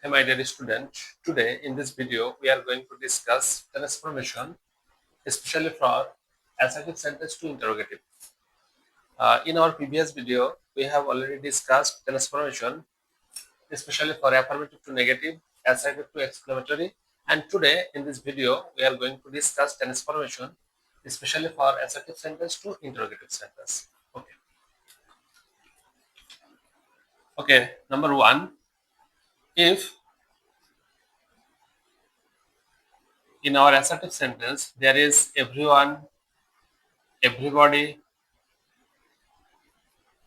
Hey my dear student, today in this video we are going to discuss transformation, especially for assertive sentence to interrogative. In our previous video, we have already discussed transformation, especially for affirmative to negative, assertive to exclamatory, and today in this video we are going to discuss transformation, especially for assertive sentence to interrogative sentence. Okay. Number one, if in our assertive sentence there is everyone, everybody,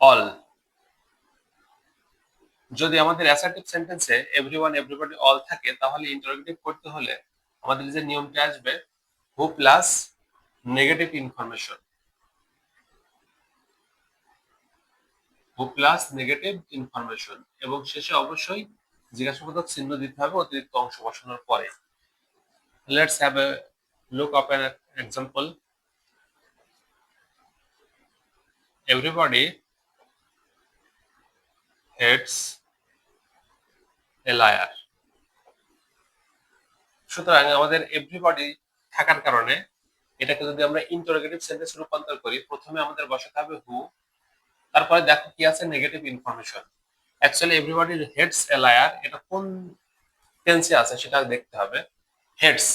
all, যদি আমাদের assertive সেন্টেন্সে everyone everybody all থাকে তাহলে interrogative করতে হলে আমাদের যে নিয়মটা আসবে who plus negative information, who plus negative information, এবং শেষে অবশ্যই জিজ্ঞাসাবাদক চিহ্ন দিতে হবে অতিরিক্ত অংশ বসানোর পরে। Let's have a look of an example. Everybody hates a liar. সুতরাং আমাদের এভরিবডি থাকার কারণে এটাকে যদি আমরা ইন্টারোগেটিভ সেন্টেন্স রূপান্তর করি, প্রথমে আমাদের বসাতে হবে হু, তারপরে দেখো কি আছে negative information. Actually everybody hates a liar, এটা কোন টেন্সে আছে সেটা দেখতে হবে। হেটস,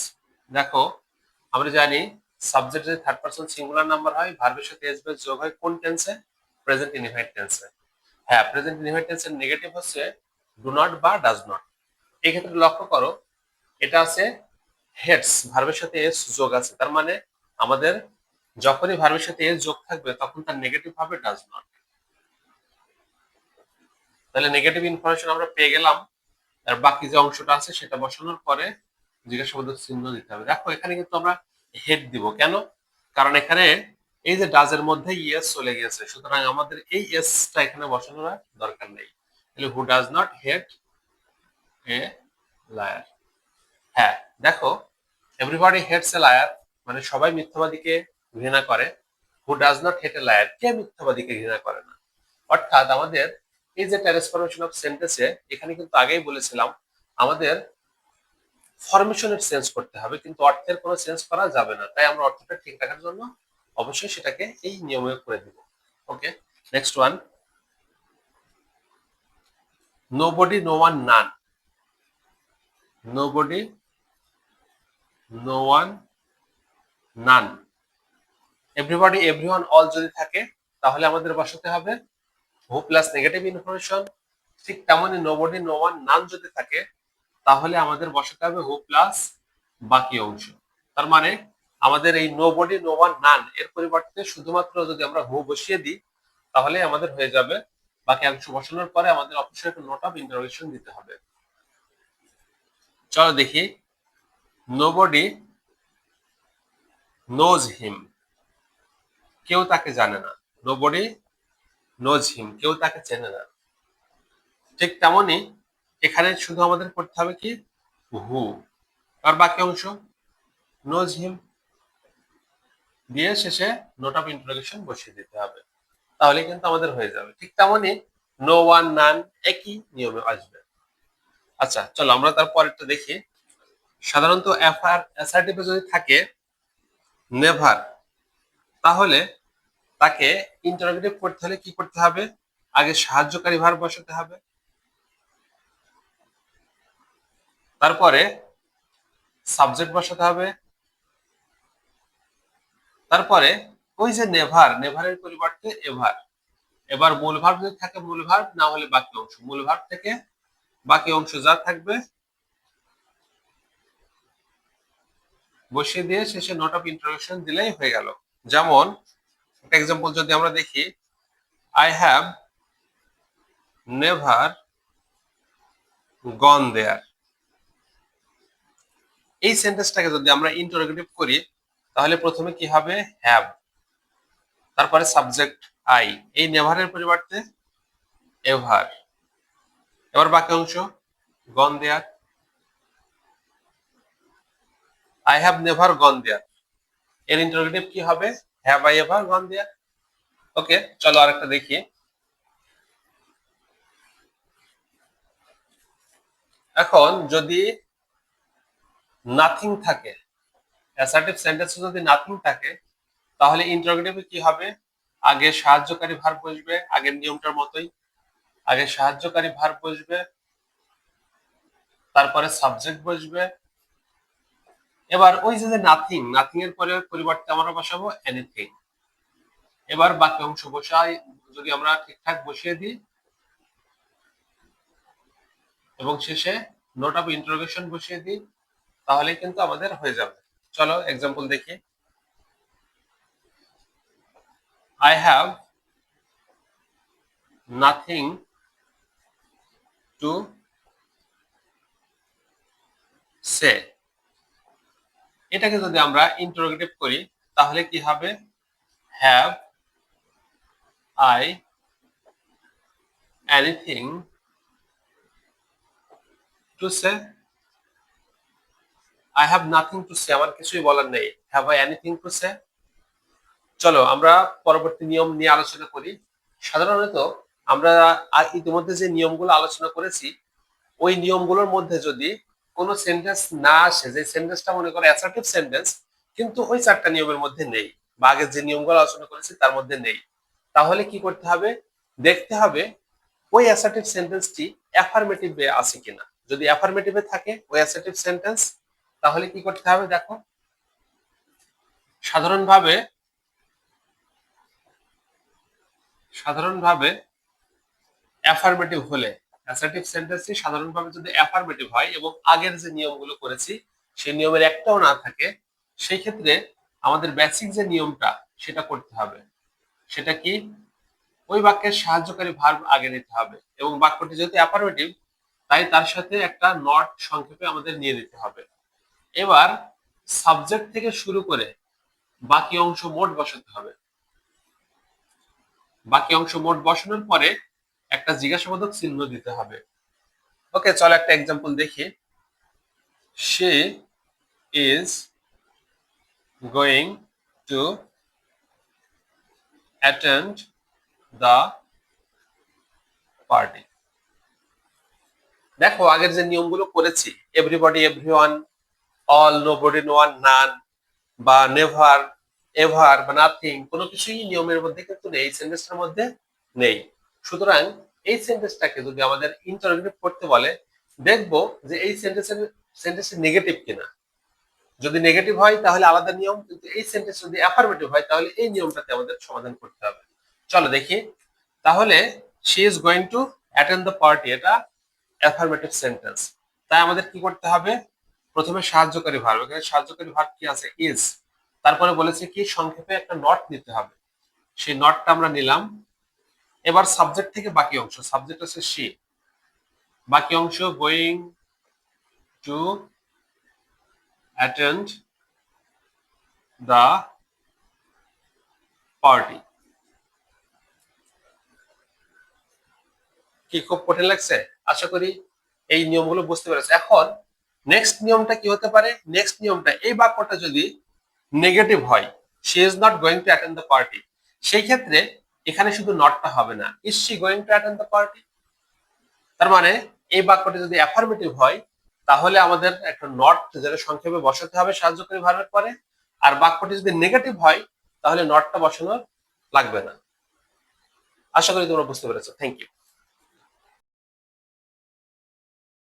দেখো আমরা জানি সাবজেক্ট যদি থার্ড পারসন সিঙ্গুলার নাম্বার হয়, ভার্বের সাথে এস বেস যোগ হয় কোন টেন্সে? প্রেজেন্ট ইনডিফাইনাইট টেন্সে। হ্যাঁ, প্রেজেন্ট ইনডিফাইনাইট টেন্সের নেগেটিভ হচ্ছে ডু নট বা ডাজ নট। এই ক্ষেত্রে লক্ষ্য করো এটা আছে হেটস, ভার্বের সাথে এস যোগ আছে, তার মানে আমাদের যখনই ভার্বের সাথে এস যোগ থাকবে তখন তার নেগেটিভ হবে ডাজ নট। তাহলে নেগেটিভ ইনফরমেশন আমরা পেয়ে গেলাম, আর বাকি যে অংশটা আছে সেটা বসানোর পরে জিজ্ঞাসাবাদক চিহ্ন দিতে হবে। দেখো এখানে কিন্তু আমরা হেড দিব কেন? কারণ এখানে এই যে ডাজের মধ্যে ইয়েস চলে গিয়েছে, সুতরাং আমাদের এই এসটা এখানে বসানোর দরকার নেই। তাহলে হু does not head a liar. হ্যাঁ, দেখো এভরিবডি হেটস এ লায়ার মানে সবাই মিথ্যাবাদীকে ঘৃণা করে। Who does not hate a liar, কে মিথ্যাবাদীকে ঘৃণা করে না? অর্থাৎ আমাদের এই যে ট্রান্সফরমেশন অফ সেন্টেন্সে এখানে কিন্তু আগেই বলেছিলাম আমাদের ফরমেশনের চেঞ্জ করতে হবে, কিন্তু অর্থের কোনো চেঞ্জ করা যাবে না। তাই আমরা অর্থটা ঠিক রাখার জন্য অবশ্যই সেটাকে এই নিয়মে করে দিব। Okay, next one, nobody, no one, none. Nobody, no one, none. Everybody, everyone, all যদি থাকে তাহলে আমাদের বসাতে হবে হু প্লাস নেগেটিভ ইনফরমেশন। ঠিক তেমনই নোবডি, নো ওয়ান, নান যদি থাকে তাহলে আমাদের বসাতে হবে হু প্লাস বাকি অংশ। তার মানে আমাদের এই নোবডি, নো ওয়ান, নান এর পরিবর্তে শুধুমাত্র যদি আমরা হু বসিয়ে দিই তাহলে আমাদের হয়ে যাবে। বাকি অংশ বসানোর পরে আমাদের অবশ্যই একটা নোট অফ ইন্টারোগেশন দিতে হবে। চলো দেখি, নোবডি নোজ হিম, কেউ তাকে জানে না। নোবডি নোজ হিম, কেউ তাকে চেনে না। ঠিক তেমনি এখানে শুধু আমাদের করতে হবে কি হু, আর বাকি অংশ নোজ হিম দিয়ে শেষে নোট অফ ইন্টারোগেশন বসিয়ে দিতে হবে, তাহলে কিন্তু আমাদের হয়ে যাবে। ঠিক তেমনি নো ওয়ান, নান একই নিয়মে আসবে। আচ্ছা চলো আমরা তার পরেরটা দেখি। সাধারণত অ্যাসার্টিভে যদি থাকে নেভার, তাহলে তাকে ইন্টারোগেটিভ করতে হলে কি করতে হবে? আগে সাহায্যকারী ভার্ব বসাতে হবে, তারপরে সাবজেক্ট বসাতে হবে, তারপরে ওই যে নেভার, নেভারের পরিবর্তে এভার। এবার মূল ভার্ব যদি থাকে মূল ভার্ব, না হলে বাকি অংশ। মূল ভার্ব থেকে বাকি অংশ যা থাকবে বসিয়ে দিয়ে শেষে নোট অফ ইন্ট্রোডাকশন দিলেই হয়ে গেল। যেমন একটা এক্সাম্পল যদি আমরা দেখি, আই হ্যাভ নেভার গন দেয়ার। এই সেন্টেন্সটাকে যদি আমরা ইন্টারোগেটিভ করি তাহলে প্রথমে কি হবে? হ্যাভ, তারপরে সাবজেক্ট আই, এই নেভারের পরিবর্তে এভার, এবার বাকি অংশ গন দেয়ার। আই হ্যাভ নেভার গন দেয়ার, এর ইন্টারোগেটিভ কি হবে? হ্যাভ আই এভার গন দেয়ার। ওকে, চলো আরেকটা দেখি। এখন যদি নাথিং থাকে, অ্যাসার্টিভ সেন্টেন্সে যদি নাথিং থাকে, তাহলে ইন্টারোগেটিভে কি হবে? আগে সাহায্যকারী ভার্ব বসবে, আগের নিয়মটার মতোই। আগে সাহায্যকারী ভার্ব বসবে, তারপরে সাবজেক্ট বসবে। এবার ওই যে নাথিং, নাথিং এর পরে পরিবর্তে আমরা বসাবো এনিথিং। এবার বাকি অংশ বসাই, যদি আমরা ঠিকঠাক বসিয়ে দিই এবং শেষে নোট অফ ইন্টারোগেশন বসিয়ে দিই, তাহলে কিন্তু আমাদের হয়ে যাবে। চলো এক্সাম্পল দেখি। I have nothing to say। এটাকে যদি আমরা ইন্টারোগেটিভ করি তাহলে কি হবে? Have I anything to say? I have nothing to say, আমার কিছুই বলার নেই। Have I anything to say? চলো আমরা পরবর্তী নিয়ম নিয়ে আলোচনা করি। সাধারণত আমরা ইতিমধ্যে যে নিয়মগুলো আলোচনা করেছি, ওই নিয়মগুলোর মধ্যে যদি কোনো সেন্টেন্স না আসে, যে সেন্টেন্সটা মনে করো অ্যাসার্টিভ সেন্টেন্স, কিন্তু ওই চারটা নিয়মের মধ্যে নেই, বা আগে যে নিয়মগুলো আলোচনা করেছি তার মধ্যে নেই, তাহলে কি করতে হবে? দেখতে হবে ওই অ্যাসার্টিভ সেন্টেন্সটি অ্যাফার্মেটিভে আছে কিনা। যদি অ্যাফার্মেটিভে থাকে ওই অ্যাসার্টিভ সেন্টেন্স, তাহলে কি করতে হবে? দেখো, সাধারণভাবে অ্যাফার্মেটিভ হলে, অ্যাসার্টিভ সেন্টেন্সটি সাধারণভাবে যদি অ্যাফার্মেটিভ হয় এবং আগের যে নিয়মগুলো করেছি সেই নিয়মের একটাও না থাকে, সেই ক্ষেত্রে আমাদের বেসিক যে নিয়মটা সেটা করতে হবে। সেটা কি? ওই বাক্যের সাহায্যকারী ভার্ব আগে নিতে হবে, এবং বাক্যটি যেহেতু অ্যাফার্মেটিভ তাই তার সাথে একটা নট সংক্ষেপে আমাদের নিয়ে নিতে হবে। এবার সাবজেক্ট থেকে শুরু করে বাকি অংশ মোট বসাতে হবে। বাকি অংশ মোট বসানোর পরে একটা জিজ্ঞাসাবাদক চিহ্ন দিতে হবে। ওকে, চলো একটা এক্সাম্পল দেখি। She is going to attend the party। দেখো, আগের যে নিয়মগুলো করেছি, everybody, everyone, all, nobody, no one, none, বা নেভার, এভার বা নাথিং, কোনো কিছুই নিয়মের মধ্যে কিন্তু নেই, এই সেন্টেন্সটার মধ্যে নেই। সুতরাং এই সেন্টেন্সটাকে যদি আমাদের ইন্টারোগেটিভ করতে বলে, দেখবো যে এই সেন্টেন্সের নেগেটিভ কিনা। যদি নেগেটিভ হয় তাহলে আলাদা নিয়ম, কিন্তু এই সেন্টেন্স যদি অ্যাফার্মেটিভ হয় তাহলে এই নিয়মটাতে আমাদের সমাধান করতে হবে। চলো দেখি। তাহলে she is going to attend the party, এটা অ্যাফার্মেটিভ সেন্টেন্স। তাই আমাদের কি করতে হবে? প্রথমে সাহায্যকারী ভার্ব, এখানে সাহায্যকারী ভার্ব কি আছে? ইজ। তারপরে বলেছে কি সংক্ষেপে একটা নট নিতে হবে, সেই নটটা আমরা নিলাম। এবার সাবজেক্ট থেকে বাকি অংশ, সাবজেক্ট আছে শি, বাকি অংশ going to attend the party. কি খুব কঠিন লাগছে? আশা করি এই নিয়মগুলো বুঝতে পেরেছো। এখন নেক্সট নিয়মটা কি হতে পারে? নেক্সট নিয়মটা, এই বাক্যটা যদি নেগেটিভ হয়, she is not going to attend the party, সেই ক্ষেত্রে এখানে শুধু নটটা হবে না, is she going to attend the party. তার মানে এই বাক্যটা যদি অ্যাফার্মেটিভ হয় তাহলে আমাদের একটা নট যেটা সংক্ষেপে বসাতে হবে সাহায্যকারী ভার্বের পরে, আর বাক্যটি যদি নেগেটিভ হয় তাহলে নটটা বসানো লাগবে না। আশা করি তোমরা বুঝতে পেরেছো। Thank you.